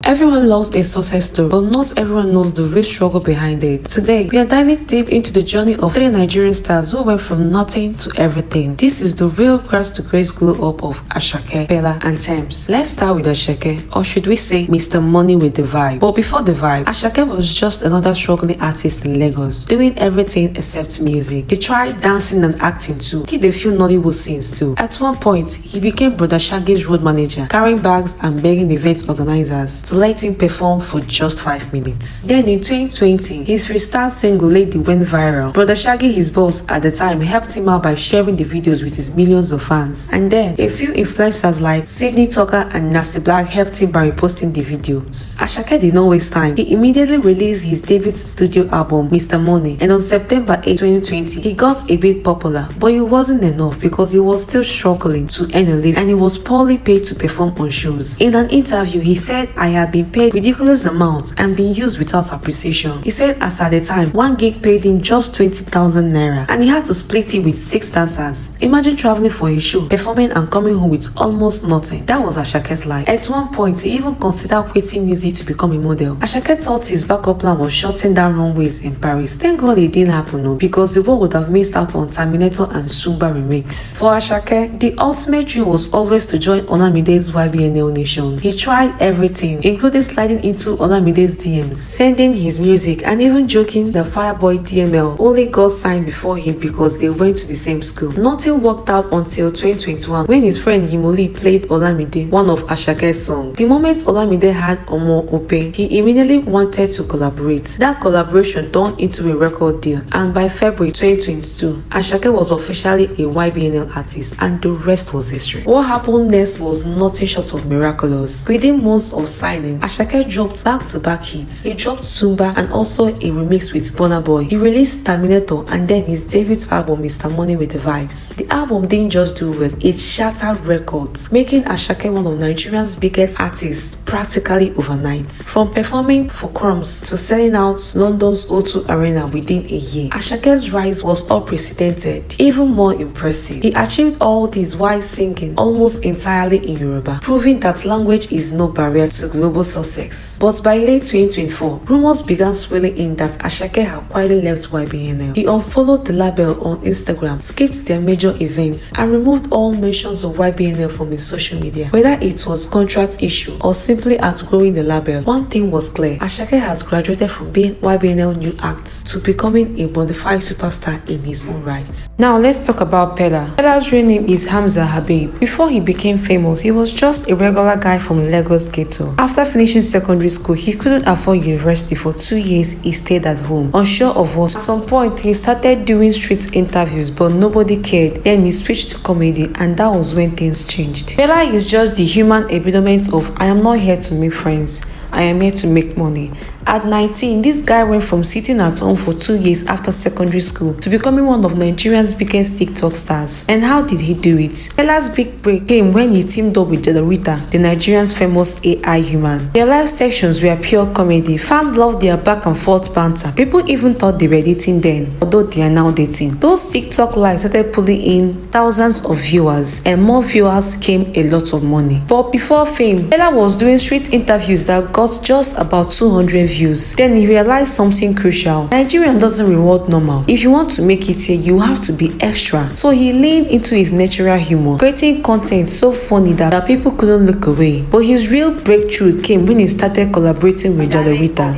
Everyone loves a success story, but not everyone knows the real struggle behind it. Today, we are diving deep into the journey of three Nigerian stars who went from nothing to everything. This is the real grace to grace glow up of Asake, Pella, and Tems. Let's start with Asake, or should we say Mr. Money with the vibe. But before the vibe, Asake was just another struggling artist in Lagos, doing everything except music. He tried dancing and acting too. He did a few Nollywood scenes too. At one point, he became Brother Shaggy's road manager, carrying bags and begging event organizers to let him perform for just 5 minutes. Then in 2020, his freestyle single Lady went viral. Brother Shaggy, his boss at the time, helped him out by sharing the videos with his millions of fans. And then a few influencers like Sydney Tucker and Nasty Black helped him by reposting the videos. Asake did not waste time. He immediately released his debut studio album, Mr. Money, and on September 8, 2020, he got a bit popular, but it wasn't enough because he was still struggling to earn a living and he was poorly paid to perform on shows. In an interview, he said, "I had been paid ridiculous amounts and being used without appreciation." He said as at the time, one gig paid him just 20,000 naira and he had to split it with 6 dancers. Imagine traveling for a show, performing and coming home with almost nothing. That was Asake's life. At one point, he even considered quitting music to become a model. Asake thought his backup plan was shutting down runways in Paris. Thank God it didn't happen though, because the world would have missed out on Terminator and Zumba remix. For Asake, the ultimate dream was always to join Olamide's YBNL nation. He tried everything, including sliding into Olamide's DMs, sending his music, and even joking that Fireboy DML only got signed before him because they went to the same school. Nothing worked out until 2021 when his friend Yimoli played Olamide one of Asake's songs. The moment Olamide had Omo Ope, he immediately wanted to collaborate. That collaboration turned into a record deal, and by February 2022, Asake was officially a YBNL artist and the rest was history. What happened next was nothing short of miraculous. Within months of signing, Asake dropped back-to-back hits. He dropped Zumba and also a remix with Burna Boy. He released Terminator and then his debut album Mr. Money with the Vibes. The album didn't just do well, it shattered records, making Asake one of Nigeria's biggest artists practically overnight. From performing for Crumbs to selling out London's O2 Arena within a year, Asake's rise was unprecedented. Even more impressive, he achieved all this while singing almost entirely in Yoruba, proving that language is no barrier to global success. But by late 2024, rumors began swirling in that Asake had quietly left YBNL. He unfollowed the label on Instagram, skipped their major events, and removed all mentions of YBNL from his social media. Whether it was contract issue or simply outgrowing the label, one thing was clear: Asake has graduated from being YBNL new act to becoming a bona fide superstar in his own right. Now let's talk about Pella. Pella's real name is Hamza Habib. Before he became famous, he was just a regular guy from Lagos ghetto. After finishing secondary school, he couldn't afford university. For 2 years, he stayed at home, unsure of what. At some point, he started doing street interviews, but nobody cared. Then he switched to comedy, and that was when things changed. Pella is just the human embodiment of "I am not here to make friends, I am here to make money." At 19, this guy went from sitting at home for 2 years after secondary school to becoming one of Nigeria's biggest TikTok stars. And how did he do it? Pella's big break came when he teamed up with Rita, the Nigerian's famous AI human. Their live sections were pure comedy. Fans loved their back and forth banter. People even thought they were dating then, although they are now dating. Those TikTok lives started pulling in thousands of viewers, and more viewers came a lot of money. But before fame, Pella was doing street interviews that got just about 200 views. Then he realized something crucial: Nigeria doesn't reward normal. If you want to make it here, you have to be extra. So he leaned into his natural humor, creating content so funny that people couldn't look away. But his real breakthrough came when he started collaborating with Rita.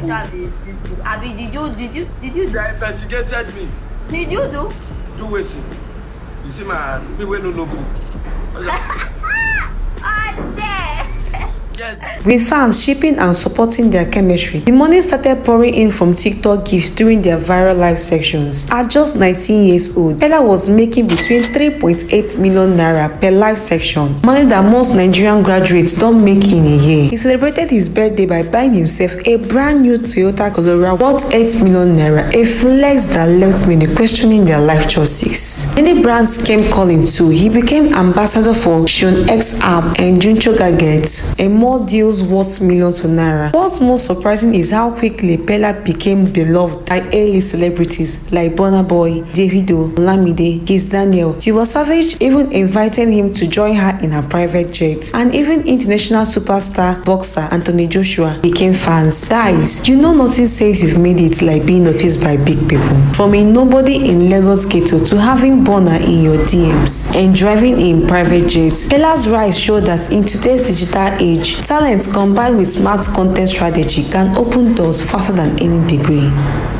Abi, did you do? They investigated me. Did you do? Do what? You see my me wey no book. Yes. With fans shipping and supporting their chemistry, the money started pouring in from TikTok gifts during their viral live sections. At just 19 years old, Pella was making between 3.8 million naira per live section, money that most Nigerian graduates don't make in a year. He celebrated his birthday by buying himself a brand new Toyota Corolla worth 8 million naira, a flex that left many questioning their life choices. Many brands came calling too. He became ambassador for Sean X App and Juncho Gadgets, and more more deals worth millions of naira. What's most surprising is how quickly Bella became beloved by A-list celebrities like Burna Boy, Davido, Olamide, Kiss Daniel. Tiwa Savage even invited him to join her in her private jet. And even international superstar boxer Anthony Joshua became fans. Guys, you know nothing says you've made it like being noticed by big people. From a nobody in Lagos ghetto to having Burna in your DMs and driving in private jets. Bella's rise showed that in today's digital age, talent combined with smart content strategy can open doors faster than any degree.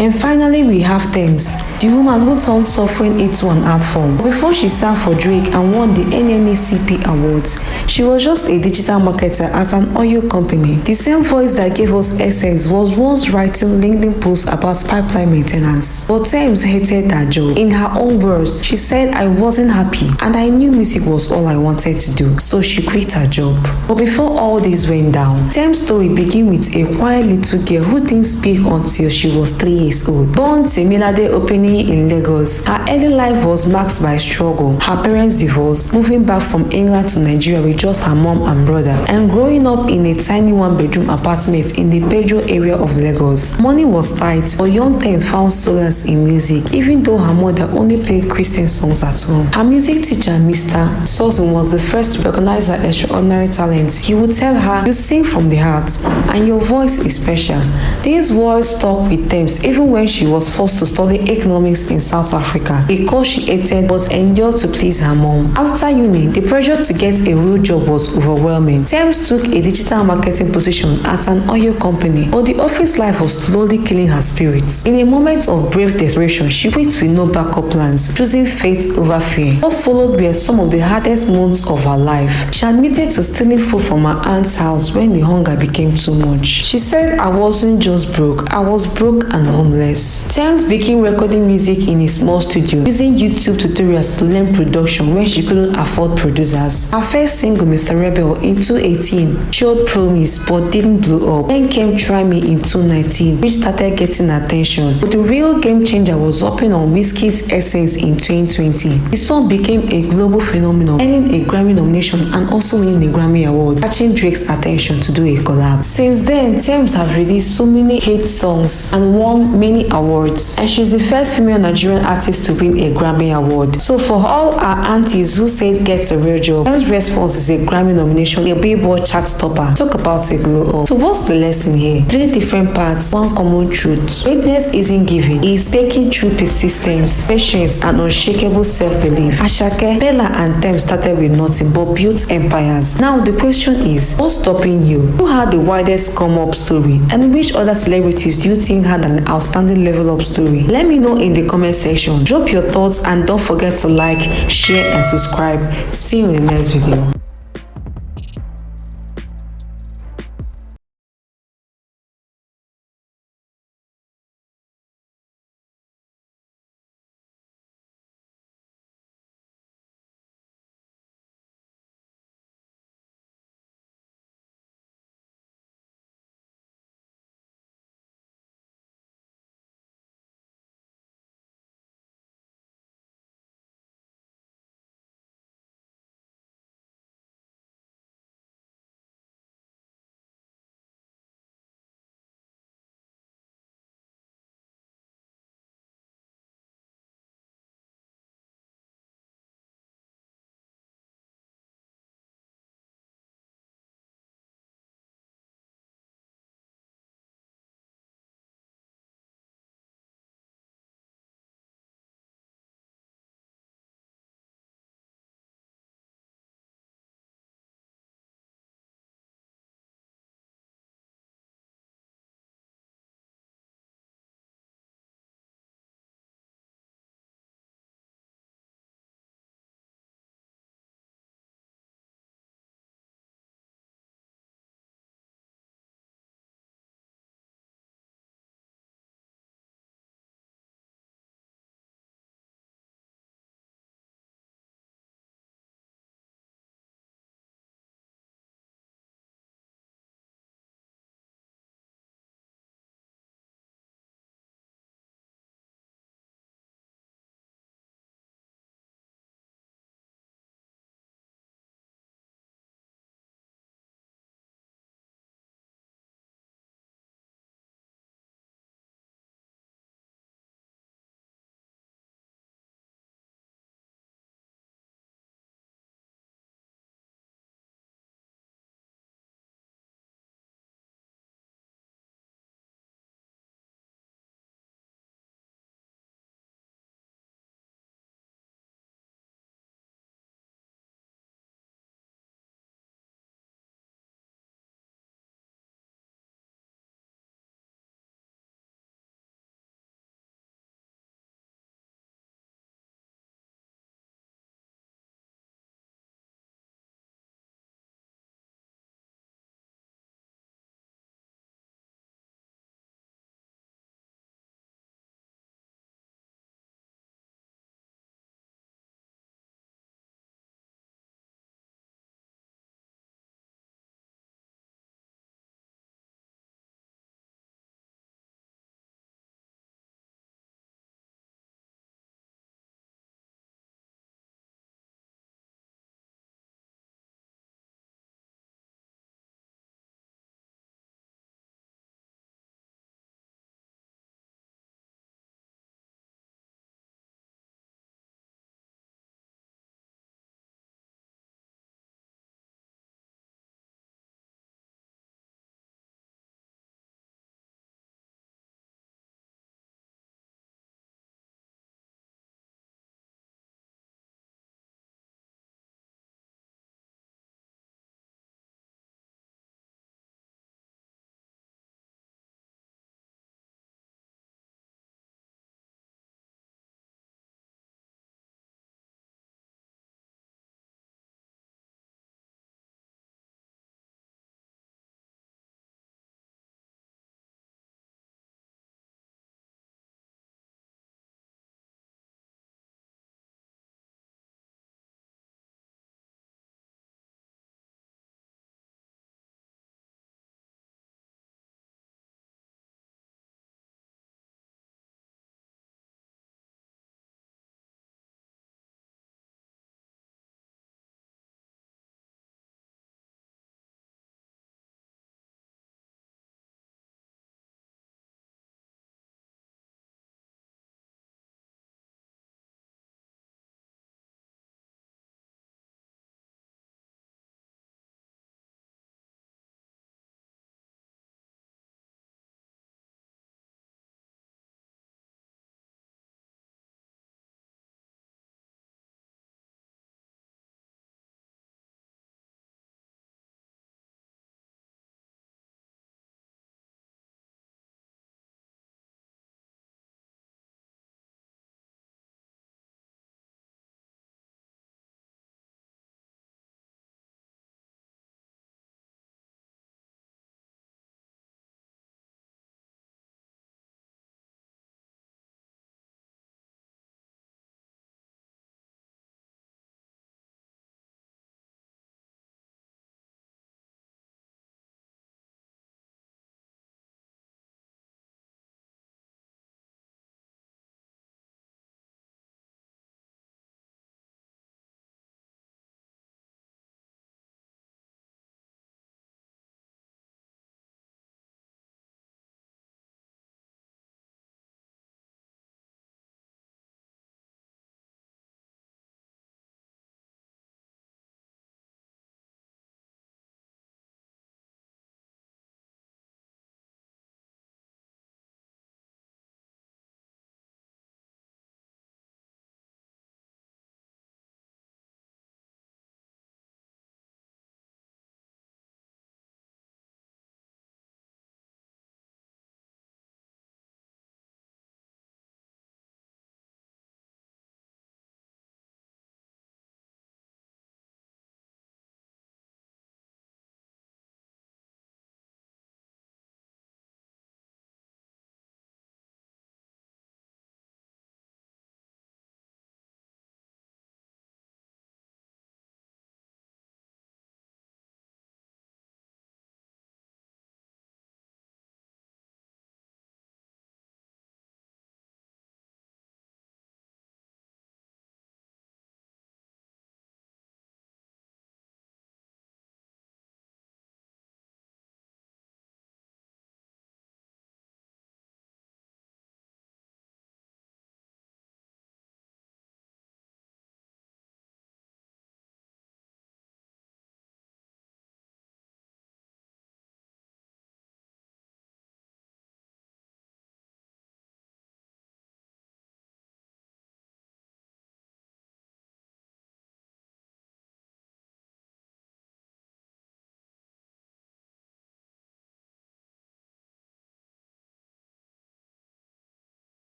And finally, we have Tems, the woman who turned suffering into an art form. Before she sang for Drake and won the NNACP awards, she was just a digital marketer at an oil company. The same voice that gave us Essence was once writing LinkedIn posts about pipeline maintenance. But Tems hated that job. In her own words, she said, "I wasn't happy and I knew music was all I wanted to do, so she quit her job." But before all this went down, Tems' story began with a quiet little girl who didn't speak until she was 3 years old. Born Temilade Openi in Lagos, her early life was marked by struggle. Her parents divorced, moving back from England to Nigeria with just her mom and brother, and growing up in a tiny one-bedroom apartment in the Pedro area of Lagos. Money was tight, but young Tems found solace in music, even though her mother only played Christian songs at home. Her music teacher, Mr. Sosson, was the first to recognize her extraordinary talent. He would tell her, "You sing from the heart, and your voice is special." These words stuck with Tems even when she was forced to study economics in South Africa, a course she hated but endured to please her mom. After uni, the pressure to get a real job was overwhelming. Tems took a digital marketing position at an oil company, but the office life was slowly killing her spirits. In a moment of brave desperation, she quit with no backup plans, choosing faith over fear. What followed were some of the hardest months of her life. She admitted to stealing food from her aunt's house when the hunger became too much. She said, "I wasn't just broke, I was broke and homeless." Tems began recording music in a small studio, using YouTube tutorials to learn production when she couldn't afford producers. Her first single, Mr. Rebel, in 2018 showed promise but didn't blow up. Then came Try Me in 2019, which started getting attention. But the real game changer was hopping on Wizkid's Essence in 2020. The song became a global phenomenon, earning a Grammy nomination and also winning a Grammy award, catching Drake's attention to do a collab. Since then, Tems has released so many hit songs and won many awards, and she's the first female Nigerian artist to win a Grammy award. So for all our aunties who said get a real job, Tems' response is a Grammy nomination, a Billboard chart topper. Talk about a glow up. So what's the lesson here? 3 different parts, one common truth. Greatness isn't given, it's taken through persistence, patience, and unshakable self-belief. Asake, Bella, and Tems started with nothing but built empires. Now the question is, what's stopping you? Who had the widest come-up story, and which other celebrities do you think had an outstanding level-up story? Let me know in the comment section. Drop your thoughts and don't forget to like, share, and subscribe. See you in the next video.